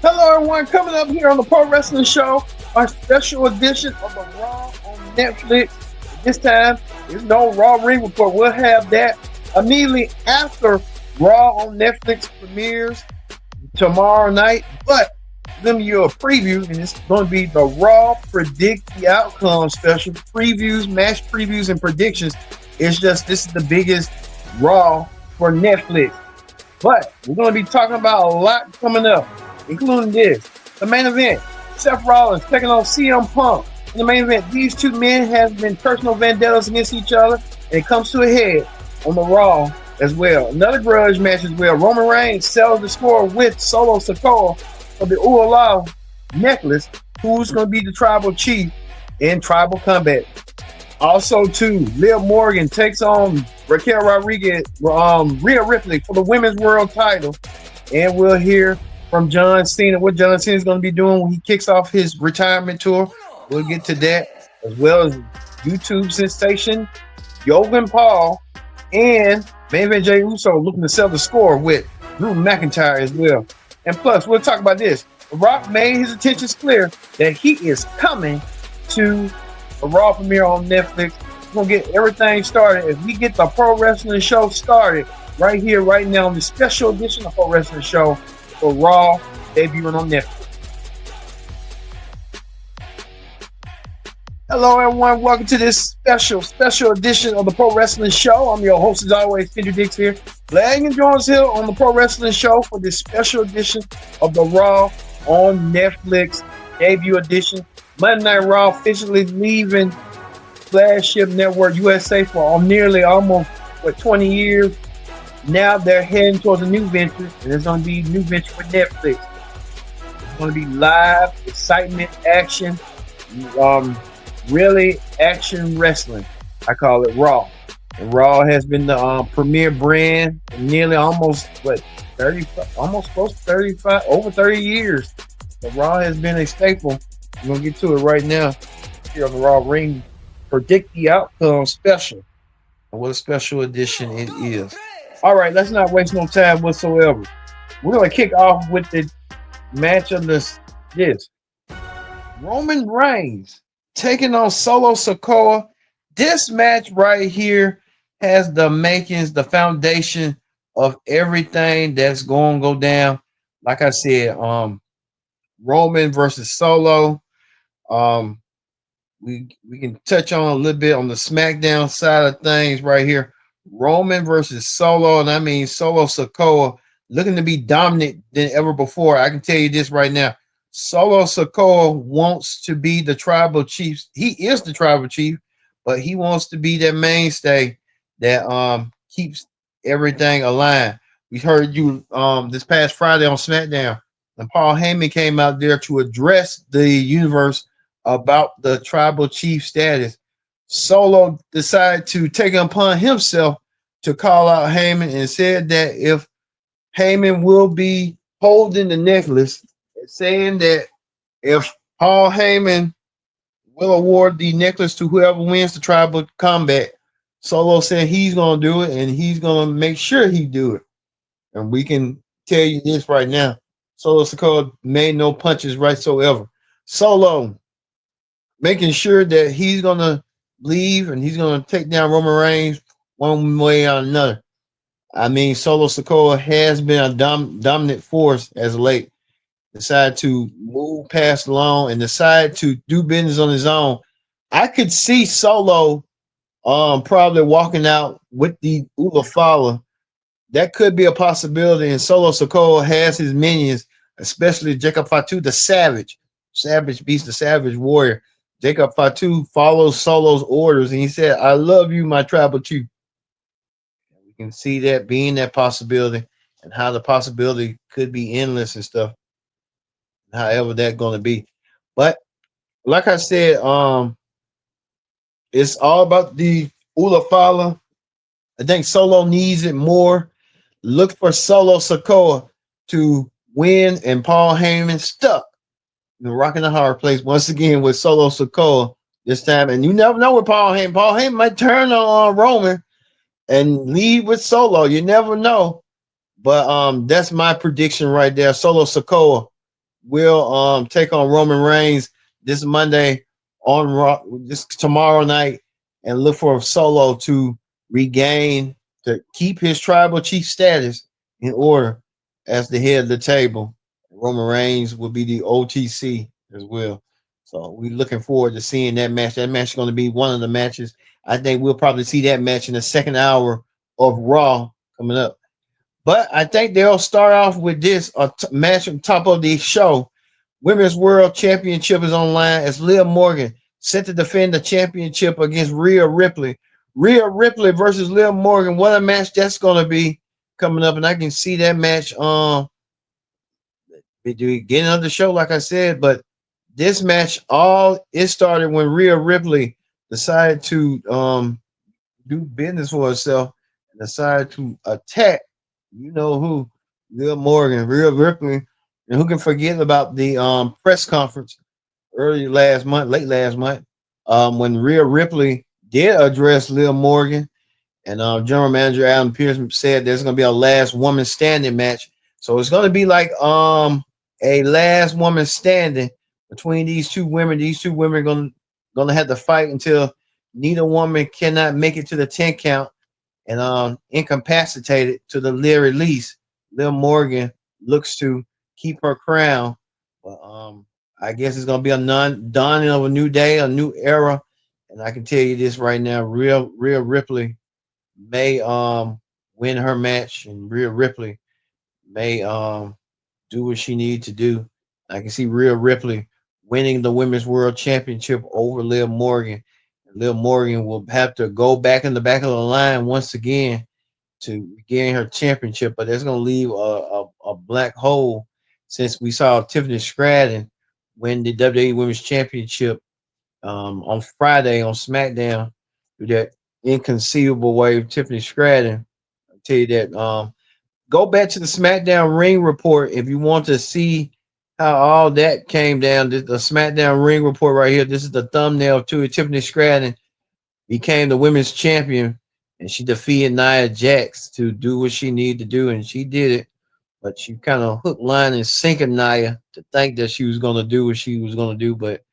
Hello, everyone. Coming up here on the Pro Wrestling Show, our special edition of the Raw on Netflix. This time, there's no Raw Ring Report. We'll have that immediately after Raw on Netflix premieres tomorrow night. But let me give you a preview, and it's going to be the Raw Predict the Outcome special. Previews, match previews, and predictions. It's just, this is the biggest Raw for Netflix. But we're going to be talking about a lot coming up, including this. The main event, Seth Rollins taking on CM Punk. In the main event, these two men have been personal vendettas against each other, and it comes to a head on the Raw as well. Another grudge match as well. Roman Reigns settles the score with Solo Sikoa for the WWERAW necklace, who's going to be the tribal chief in tribal combat. Also, too, Liv Morgan takes on Raquel Rodriguez, Rhea Ripley for the women's world title, and we'll hear from John Cena, what John Cena is going to be doing when he kicks off his retirement tour. We'll get to that, as well as YouTube sensation Logan Paul and main event Jey Uso looking to sell the score with Drew McIntyre as well. And plus, we'll talk about this. The Rock made his intentions clear that he is coming to the Raw premiere on Netflix. We're going to get everything started as we get the Pro Wrestling Show started right here, right now, on the special edition of Pro Wrestling Show for Raw debuting on Netflix. Hello, everyone. Welcome to this special edition of the Pro Wrestling Show. I'm your host, as always, Kendra Dix here. Glad you can join us here on the Pro Wrestling Show for this special edition of the Raw on Netflix debut edition. Monday Night Raw officially leaving Flagship Network USA for nearly almost 20 years. Now they're heading towards a new venture, and it's going to be a new venture with Netflix. It's going to be live, excitement, action, really action wrestling. I call it Raw. And Raw has been the premier brand in nearly almost 35, almost close to 35, over 30 years. The Raw has been a staple. We're gonna get to it right now here on the Raw Ring Predict the Outcome special. And what a special edition it is. All right, let's not waste no time whatsoever. We're gonna kick off with the match of this. Roman Reigns taking on Solo Sikoa. This match right here has the makings, the foundation of everything that's going to go down. Like I said, Roman versus Solo. We can touch on a little bit on the SmackDown side of things right here. Roman versus Solo, and I mean Solo Sikoa looking to be dominant than ever before. I can tell you this right now. Solo Sikoa wants to be the tribal chief. He is the tribal chief, but he wants to be that mainstay that keeps everything aligned. We heard you this past Friday on SmackDown, and Paul Heyman came out there to address the universe about the tribal chief status. Solo decided to take it upon himself to call out Heyman and said that if Heyman will be holding the necklace, saying that if Paul Heyman will award the necklace to whoever wins the tribal combat, Solo said he's going to do it, and he's going to make sure he do it. And we can tell you this right now. Solo Sikoa made no punches whatsoever. Solo making sure that he's going to leave and he's going to take down Roman Reigns one way or another. I mean, Solo Sikoa has been a dominant force as of late. Decided to move past along and decide to do business on his own. I could see Solo probably walking out with the Ula Fala. That could be a possibility. And Solo Sikoa has his minions, especially Jacob Fatu, the Savage Beast, the Savage Warrior. Jacob Fatu follows Solo's orders, and he said, "I love you, my tribal chief." We can see that being that possibility, and how the possibility could be endless and stuff. However that's going to be. But like I said, it's all about the Ula Fala. I think Solo needs it more. Look for Solo Sikoa to win, and Paul Heyman stuck in the rock and the hard place once again with Solo Sikoa this time. And you never know with Paul Heyman. Paul Heyman might turn on Roman and lead with Solo. You never know. But that's my prediction right there. Solo Sokoa will take on Roman Reigns this Monday on Raw, this tomorrow night, and look for Solo to regain to keep his tribal chief status in order as the head of the table. Roman Reigns will be the OTC as well. So we're looking forward to seeing that match. That match is going to be one of the matches. I think we'll probably see that match in the second hour of Raw coming up. But I think they'll start off with this match on top of the show. Women's World Championship is online as Liv Morgan set to defend the championship against Rhea Ripley. Rhea Ripley versus Liv Morgan. What a match that's going to be coming up. And I can see that match beginning of the show, like I said. But this match, all it started when Rhea Ripley decided to do business for herself and decided to attack, you know who, Liv Morgan, Rhea Ripley, and who can forget about the press conference early last month, late last month, when Rhea Ripley did address Liv Morgan, and General Manager Adam Pearce said there's going to be a last woman standing match. So it's going to be like a last woman standing between these two women. These two women are going to have to fight until neither woman cannot make it to the 10 count and incapacitated to the very least. Liv Morgan looks to keep her crown. But I guess it's gonna be a dawning of a new day, a new era. And I can tell you this right now, Rhea Ripley may win her match, and Rhea Ripley may do what she needs to do. I can see Rhea Ripley winning the Women's World Championship over Liv Morgan. Liv Morgan will have to go back in the back of the line once again to regain her championship, but that's going to leave a black hole since we saw Tiffany Stratton win the WWE Women's Championship on Friday on SmackDown through that inconceivable way. Tiffany Stratton, I'll tell you that. Go back to the SmackDown Ring Report if you want to see how all that came down. The SmackDown Ring Report right here. This is the thumbnail to it. Tiffany Stratton became the women's champion, and she defeated Nia Jax to do what she needed to do, and she did it. But she kind of hook, line, and sinking Nia to think that she was going to do what she was going to do, but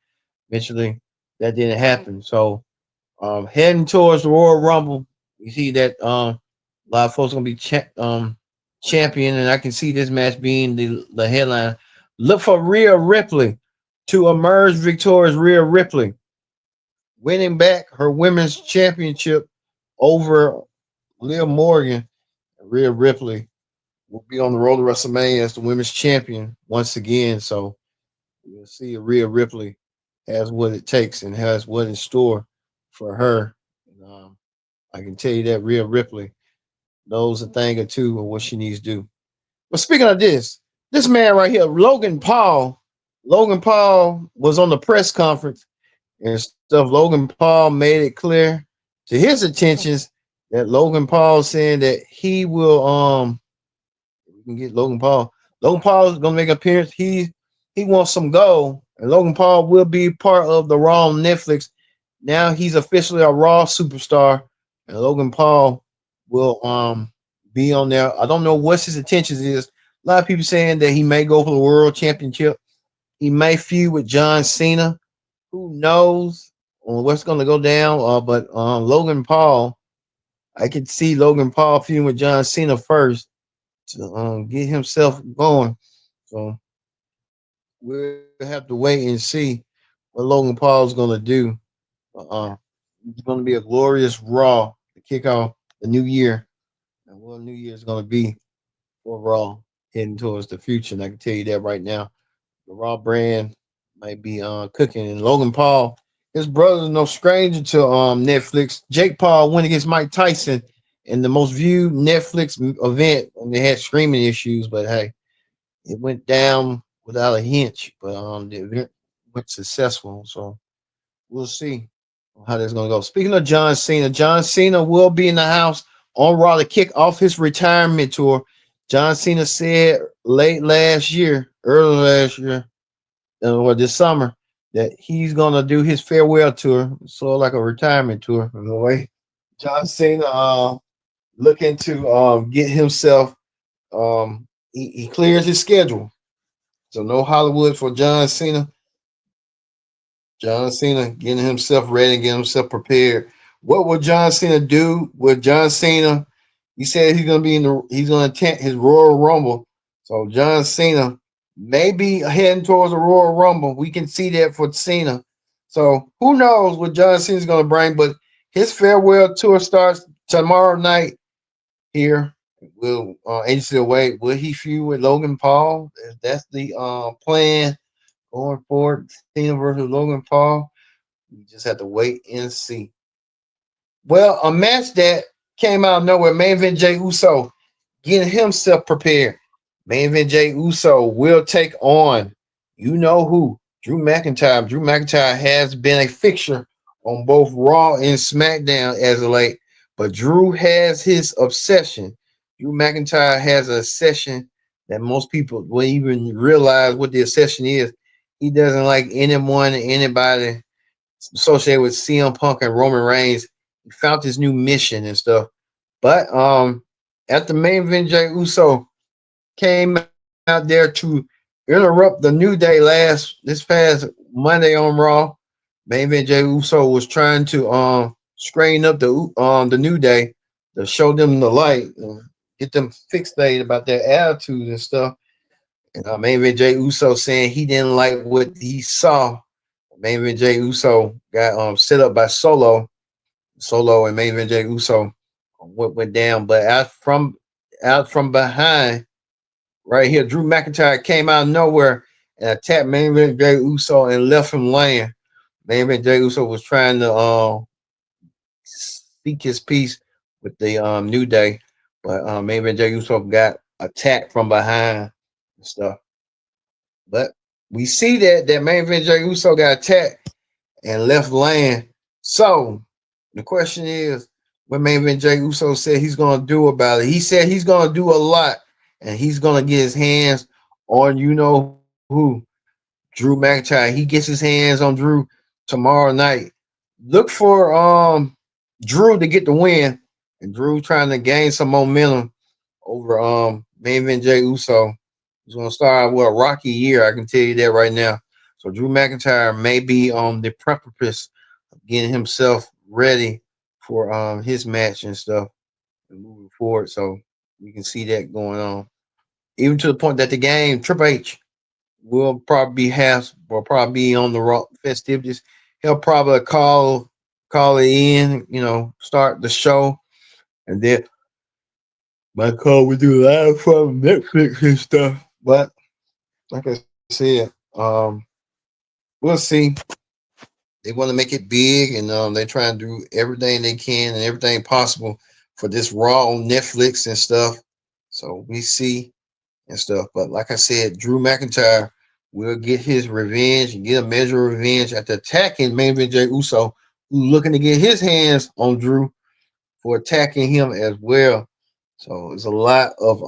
eventually that didn't happen. So heading towards the Royal Rumble, you see that a lot of folks going to be champion, and I can see this match being the headline. Look for Rhea Ripley to emerge victorious. Rhea Ripley winning back her women's championship over Liv Morgan. Rhea Ripley will be on the road to WrestleMania as the women's champion once again. So you'll see Rhea Ripley has what it takes and has what in store for her. And, I can tell you that Rhea Ripley knows a thing or two of what she needs to do. But speaking of this man right here, Logan Paul was on the press conference and stuff. Logan Paul made it clear to his intentions that Logan Paul saying that he will we can get Logan Paul. Logan Paul is gonna make an appearance. He wants some gold, and Logan Paul will be part of the Raw on Netflix. Now he's officially a Raw superstar, and Logan Paul will be on there. I don't know what his intentions is. A lot of people saying that he may go for the world championship. He may feud with John Cena. Who knows what's going to go down? But Logan Paul, I could see Logan Paul feuding with John Cena first to get himself going. So we'll have to wait and see what Logan Paul is going to do. It's going to be a glorious Raw to kick off the new year. And what New Year is going to be for Raw heading towards the future. And I can tell you that right now. The Raw brand might be cooking. And Logan Paul, his brother's no stranger to Netflix. Jake Paul went against Mike Tyson in the most viewed Netflix event when they had streaming issues. But hey, it went down without a hitch. But the event went successful. So we'll see how that's going to go. Speaking of John Cena will be in the house on Raw to kick off his retirement tour. John Cena said early last year, or this summer, that he's gonna do his farewell tour, sort of like a retirement tour in a way. John Cena looking to get himself he clears his schedule. So no Hollywood for John Cena. John Cena getting himself ready, getting himself prepared. What will John Cena do with John Cena? He said he's gonna attend his Royal Rumble. So John Cena may be heading towards the Royal Rumble. We can see that for Cena. So who knows what John Cena's gonna bring, but his farewell tour starts tomorrow night here. Will Agency away. Will he feud with Logan Paul? That's the plan going forward. Cena versus Logan Paul. You just have to wait and see. Well, a match that came out of nowhere, main event Jey Uso getting himself prepared. Main event Jey Uso will take on you know who, Drew McIntyre. Drew McIntyre has been a fixture on both Raw and SmackDown as of late, but Drew has his obsession. Drew McIntyre has a obsession that most people will even realize what the obsession is. He doesn't like anyone, anybody associated with CM Punk and Roman Reigns. He found his new mission and stuff. But at the main event, Jey Uso came out there to interrupt the New Day this past Monday on Raw. Main event Jey Uso was trying to screen up the New Day to show them the light, get them fixated about their attitude and stuff. And main event Jey Uso saying he didn't like what he saw. Main event Jey Uso got set up by Solo and main event Jey Uso went down, but out from behind right here, Drew McIntyre came out of nowhere and attacked main event Jey Uso and left him laying. Main event Jey Uso was trying to speak his piece with the New Day, but main event Jey Uso got attacked from behind and stuff. But we see that main event Jey Uso got attacked and left laying. So the question is, what main event Jey Uso said he's gonna do about it? He said he's gonna do a lot, and he's gonna get his hands on you know who, Drew McIntyre. He gets his hands on Drew tomorrow night. Look for Drew to get the win, and Drew trying to gain some momentum over main event Jey Uso. He's gonna start with a rocky year. I can tell you that right now. So Drew McIntyre may be on the precipice of getting himself ready for his match and stuff and moving forward. So you can see that going on. Even to the point that the game Triple H will probably be on the Raw festivities. He'll probably call it in, start the show, and then my call we do live from Netflix and stuff. But like I said, we'll see. They want to make it big, and they try and do everything they can and everything possible for this Raw on Netflix and stuff. So we see and stuff. But like I said, Drew McIntyre will get his revenge and get a measure of revenge after attacking main event Jey Uso, who's looking to get his hands on Drew for attacking him as well. So there's a lot of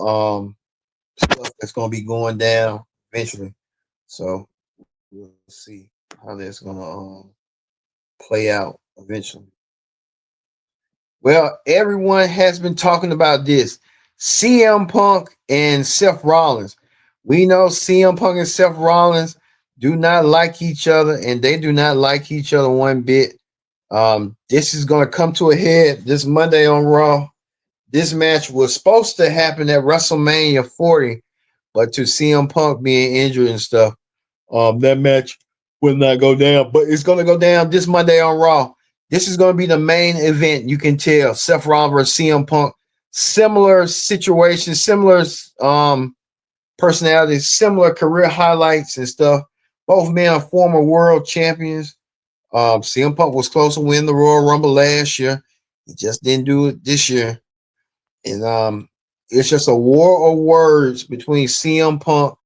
stuff that's gonna be going down eventually. So we'll see how that's gonna play out eventually. Well, everyone has been talking about this. CM Punk and Seth Rollins. We know CM Punk and Seth Rollins do not like each other, and they do not like each other one bit. This is going to come to a head this Monday on Raw. This match was supposed to happen at WrestleMania 40, but to CM Punk being injured and stuff, that match will not go down. But it's going to go down this Monday on Raw. This is going to be the main event. You can tell Seth Rollins versus CM Punk. Similar situation, similar personalities, similar career highlights and stuff. Both men are former world champions. CM Punk was close to win the Royal Rumble last year. He just didn't do it this year. And it's just a war of words between CM Punk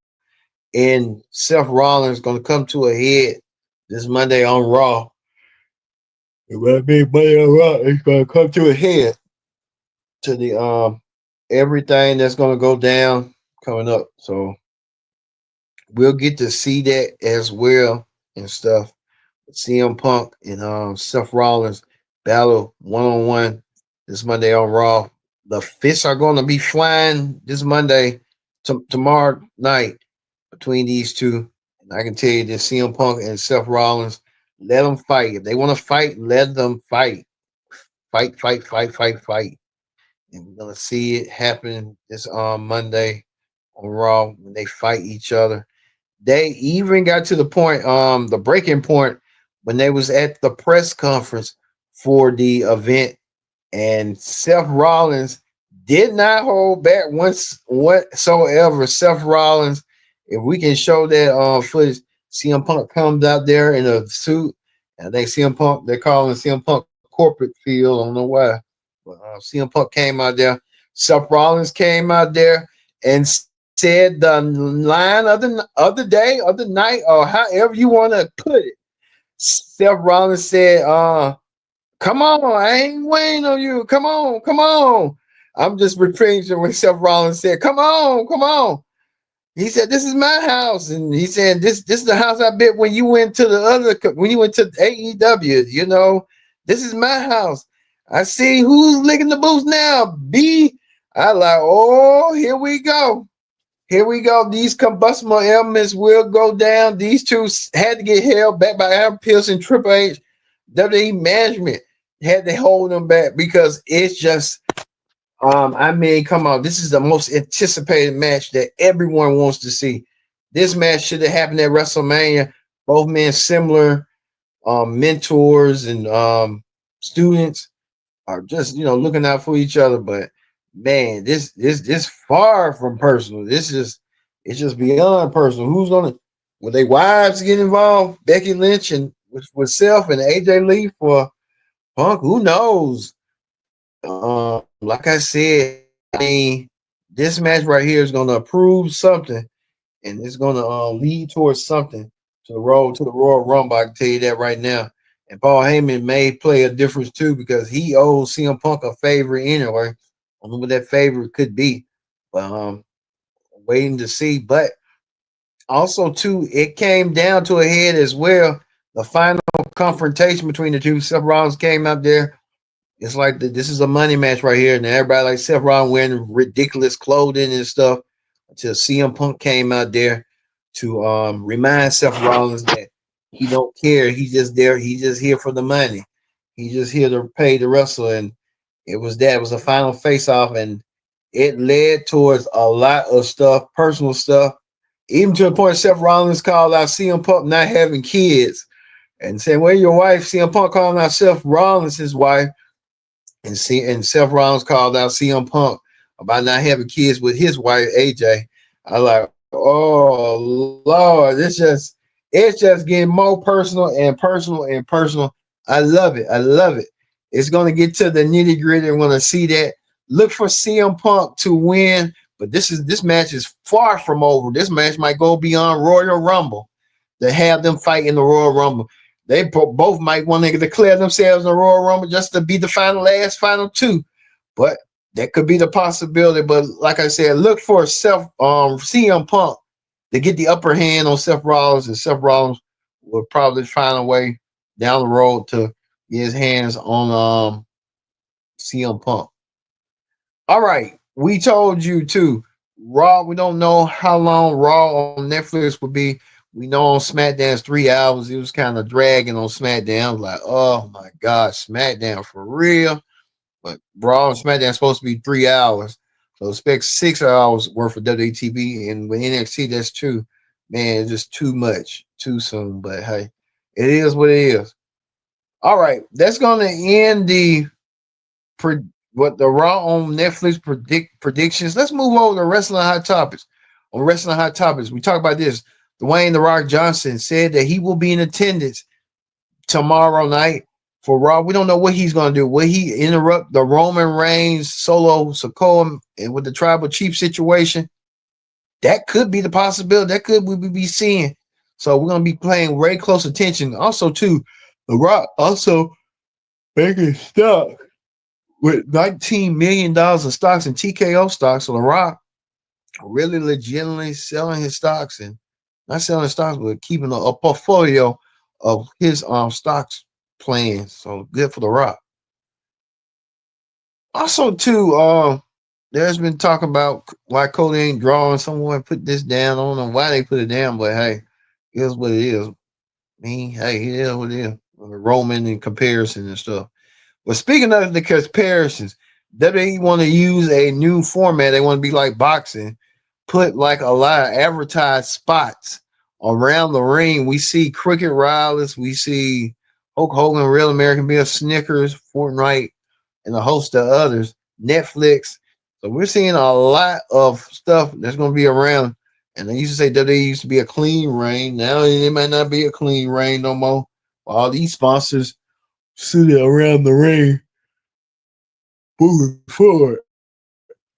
and Seth Rollins going to come to a head this Monday on Raw. And when I mean Monday on Raw, it's going to come to a head to the everything that's going to go down coming up. So we'll get to see that as well and stuff. CM Punk and Seth Rollins battle one on one this Monday on Raw. The fists are going to be flying this Monday, tomorrow night between these two. And I can tell you that CM Punk and Seth Rollins, let them fight. If they want to fight, let them fight. Fight, fight, fight, fight, fight. And we're gonna see it happen this Monday on Raw when they fight each other. They even got to the point, the breaking point when they was at the press conference for the event, and Seth Rollins did not hold back once whatsoever. Seth Rollins, if we can show that footage, CM Punk comes out there in a suit, and they CM Punk, they're calling CM Punk corporate field. I don't know why, but CM Punk came out there. Seth Rollins came out there and said the line of the day, of the night, or however you want to put it. Seth Rollins said, come on, I ain't waiting on you. Come on, come on. I'm just repeating what Seth Rollins said. Come on, come on. He said, "This is my house," and he said, "This is the house I built when you went to the when you went to AEW. You know, this is my house. I see who's licking the boots now. B." I like, oh, here we go. Here we go. These combustible elements will go down. These two had to get held back by Adam Pearce and Triple H. WWE management had to hold them back because it's just, I mean, come on. This is the most anticipated match that everyone wants to see. This match should have happened at WrestleMania. Both men similar mentors and students are just, looking out for each other. But man, this far from personal. It's just beyond personal. Who's gonna, will they wives get involved? Becky Lynch and with Self and AJ Lee for Punk? Who knows? Like I said, I mean, this match right here is gonna prove something, and it's gonna lead towards something to the road to the Royal Rumble. I can tell you that right now. And Paul Heyman may play a difference too because he owes CM Punk a favor anyway. I don't know what that favor could be, but waiting to see. But also too, it came down to a head as well. The final confrontation between the two. Seth Rollins came out there. It's like this is a money match right here, and everybody like Seth Rollins wearing ridiculous clothing and stuff until CM Punk came out there to remind Seth Rollins that he don't care. He's just there. He's just here for the money. He's just here to pay the wrestler, and it was a final face off, and it led towards a lot of stuff, personal stuff, even to the point Seth Rollins called out CM Punk not having kids and saying, "Where your wife?" CM Punk calling out Seth Rollins his wife, and Seth Rollins called out CM Punk about not having kids with his wife AJ. I like, oh Lord, it's just getting more personal and personal and personal. I love it. I love it. It's gonna get to the nitty gritty. I'm gonna see that. Look for CM Punk to win, but this match is far from over. This match might go beyond Royal Rumble to have them fight in the Royal Rumble. They both might want to declare themselves in the Royal Rumble just to be the final two. But that could be the possibility. But like I said, look for CM Punk to get the upper hand on Seth Rollins, and Seth Rollins will probably find a way down the road to get his hands on CM Punk. All right, we told you too. Raw, we don't know how long Raw on Netflix will be. We know on SmackDown's 3 hours. It was kind of dragging on SmackDown. I was like, oh my God, SmackDown for real. But Raw and SmackDown supposed to be 3 hours. So expect 6 hours worth of WTV. And with NXT, that's two. Man, it's just too much, too soon. But hey, it is what it is. All right, that's gonna end what the Raw on Netflix predictions. Let's move over to Wrestling Hot Topics. On Wrestling Hot Topics, we talk about this. Dwayne "The Rock" Johnson said that he will be in attendance tomorrow night for Raw. We don't know what he's going to do. Will he interrupt the Roman Reigns Solo Sikoa and with the Tribal Chief situation? That could be the possibility. That could we be seeing. So we're going to be paying very close attention. Also, too, The Rock also making stock with $19 million of stocks and TKO stocks. So The Rock really legitimately selling his stocks, and not selling stocks, but keeping a portfolio of his stocks plans. So good for The Rock. Also, too, there's been talking about why Cody ain't drawing. Someone put this down. I don't know why they put it down, but hey, it is what it is. Hey, it is what it is. Roman in comparison and stuff. But speaking of the comparisons, WWE want to use a new format. They want to be like boxing, put like a lot of advertised spots around the ring. We see Cricket Wireless, we see Hulk Hogan, Real American Beer, Snickers, Fortnite, and a host of others. Netflix. So we're seeing a lot of stuff that's going to be around. And they used to say WWE used to be a clean reign. Now it might not be a clean reign no more. All these sponsors sitting around the ring moving forward.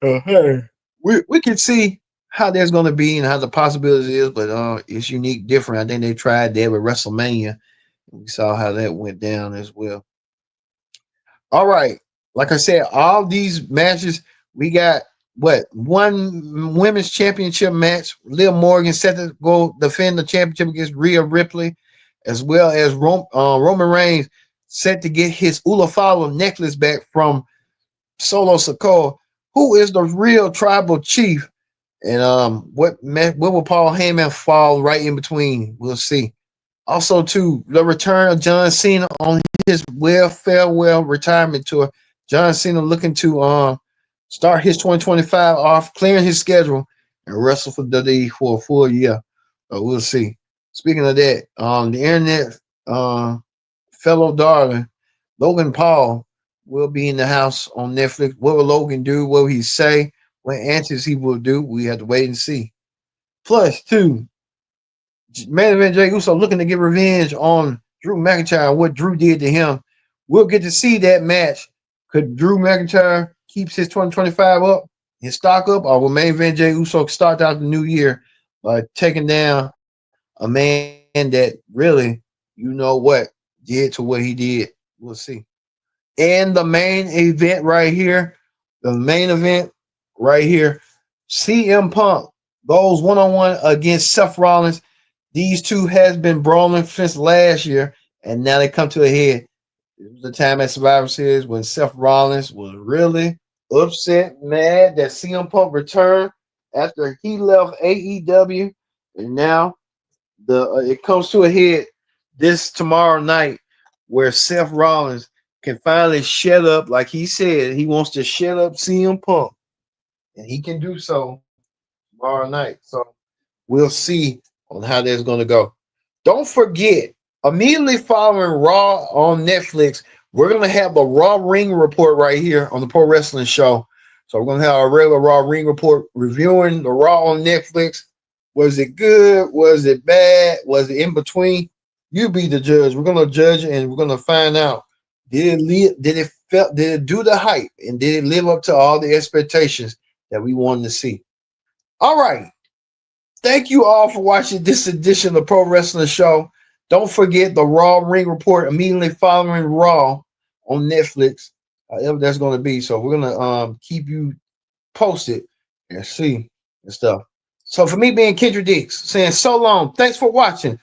Hey, we can see how there's going to be and how the possibility is, but it's unique, different. I think they tried that with WrestleMania. We saw how that went down as well. All right, like I said, all these matches we got. What one women's championship match? Liv Morgan set to go defend the championship against Rhea Ripley, as well as Roman Reigns set to get his Ulafalo necklace back from Solo Sikoa, who is the real tribal chief. And what will Paul Heyman fall right in between? We'll see. Also, too, the return of John Cena on his farewell retirement tour. John Cena looking to start his 2025 off, clearing his schedule, and wrestle for WWE for a full year. We'll see. Speaking of that, the internet fellow darling, Logan Paul, will be in the house on Netflix. What will Logan do? What will he say? What answers he will do? We have to wait and see. Plus, too, main event Jey Uso looking to get revenge on Drew McIntyre and what Drew did to him. We'll get to see that match. Could Drew McIntyre keeps his 2025 up, his stock up, or will main event Jey Uso start out the new year by taking down a man that really, you know what, did to what he did? We'll see. And the main event right here, the main event right here, CM Punk goes one-on-one against Seth Rollins. These two has been brawling since last year, and now they come to a head. It was the time at Survivor Series when Seth Rollins was really upset, mad that CM Punk returned after he left AEW, and now the it comes to a head this tomorrow night, where Seth Rollins can finally shut up, like he said he wants to shut up CM Punk, and he can do so tomorrow night. So we'll see on how that's going to go. Don't forget, immediately following Raw on Netflix, we're going to have the Raw Ring Report right here on the Pro Wrestling Show. So we're going to have a regular Raw Ring Report reviewing the Raw on Netflix. Was it good? Was it bad? Was it in between? You be the judge. We're going to judge and we're going to find out. Did it do the hype, and did it live up to all the expectations that we wanted to see? All right. Thank you all for watching this edition of the Pro Wrestling Show. Don't forget the Raw Ring Report immediately following Raw on Netflix, however that's going to be. So we're going to keep you posted and see and stuff. So for me being Kendra Dix, saying so long, thanks for watching.